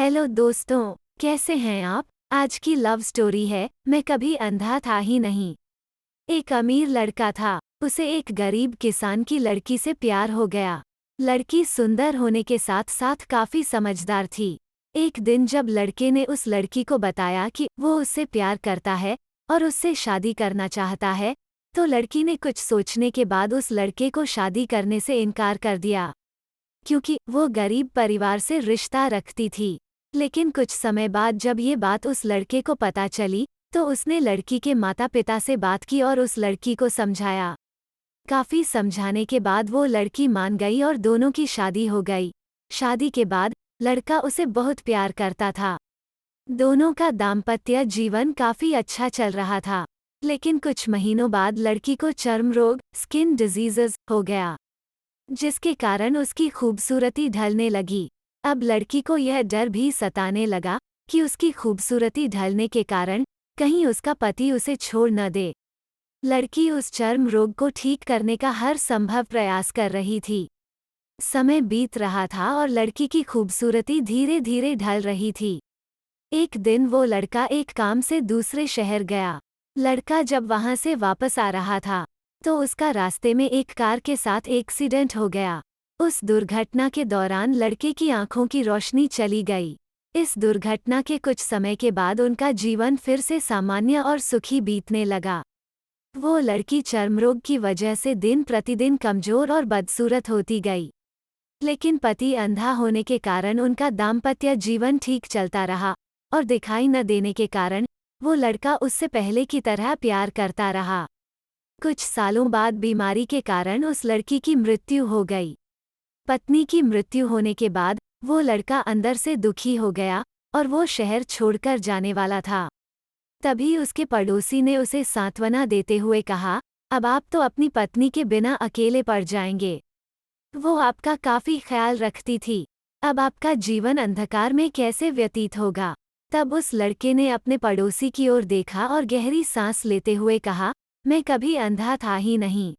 Hello दोस्तों, कैसे हैं आप? आज की लव स्टोरी है मैं कभी अंधा था ही नहीं। एक अमीर लड़का था, उसे एक गरीब किसान की लड़की से प्यार हो गया। लड़की सुंदर होने के साथ साथ काफी समझदार थी। एक दिन जब लड़के ने उस लड़की को बताया कि वो उससे प्यार करता है और उससे शादी करना चाहता है, तो लड़की ने कुछ सोचने के बाद उस लड़के को शादी करने से इनकार कर दिया, क्योंकि वो गरीब परिवार से रिश्ता रखती थी। लेकिन कुछ समय बाद जब ये बात उस लड़के को पता चली, तो उसने लड़की के माता पिता से बात की और उस लड़की को समझाया। काफी समझाने के बाद वो लड़की मान गई और दोनों की शादी हो गई। शादी के बाद लड़का उसे बहुत प्यार करता था। दोनों का दाम्पत्य जीवन काफी अच्छा चल रहा था। लेकिन कुछ महीनों बाद लड़की को चर्म रोग स्किन डिजीजेस हो गया, जिसके कारण उसकी खूबसूरती ढलने लगी। अब लड़की को यह डर भी सताने लगा कि उसकी खूबसूरती ढलने के कारण कहीं उसका पति उसे छोड़ न दे। लड़की उस चर्म रोग को ठीक करने का हर संभव प्रयास कर रही थी। समय बीत रहा था और लड़की की खूबसूरती धीरे धीरे ढल रही थी। एक दिन वो लड़का एक काम से दूसरे शहर गया। लड़का जब वहां से वापस आ रहा था, तो उसका रास्ते में एक कार के साथ एक्सीडेंट हो गया। उस दुर्घटना के दौरान लड़के की आंखों की रोशनी चली गई। इस दुर्घटना के कुछ समय के बाद उनका जीवन फिर से सामान्य और सुखी बीतने लगा। वो लड़की चर्मरोग की वजह से दिन प्रतिदिन कमजोर और बदसूरत होती गई। लेकिन पति अंधा होने के कारण उनका दाम्पत्य जीवन ठीक चलता रहा और दिखाई न देने के कारण वो लड़का उससे पहले की तरह प्यार करता रहा। कुछ सालों बाद बीमारी के कारण उस लड़की की मृत्यु हो गई। पत्नी की मृत्यु होने के बाद वो लड़का अंदर से दुखी हो गया और वो शहर छोड़कर जाने वाला था। तभी उसके पड़ोसी ने उसे सांत्वना देते हुए कहा, अब आप तो अपनी पत्नी के बिना अकेले पड़ जाएंगे। वो आपका काफी ख्याल रखती थी। अब आपका जीवन अंधकार में कैसे व्यतीत होगा? तब उस लड़के ने अपने पड़ोसी की ओर देखा और गहरी सांस लेते हुए कहा, मैं कभी अंधा था ही नहीं।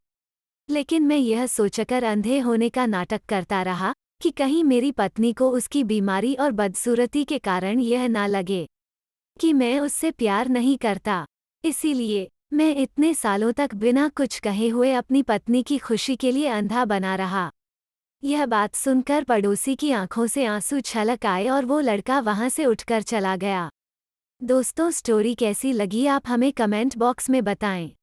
लेकिन मैं यह सोचकर अंधे होने का नाटक करता रहा कि कहीं मेरी पत्नी को उसकी बीमारी और बदसूरती के कारण यह ना लगे कि मैं उससे प्यार नहीं करता। इसीलिए मैं इतने सालों तक बिना कुछ कहे हुए अपनी पत्नी की खुशी के लिए अंधा बना रहा। यह बात सुनकर पड़ोसी की आंखों से आंसू छलक आए और वो लड़का वहां से उठकर चला गया। दोस्तों, स्टोरी कैसी लगी आप हमें कमेंट बॉक्स में बताएं।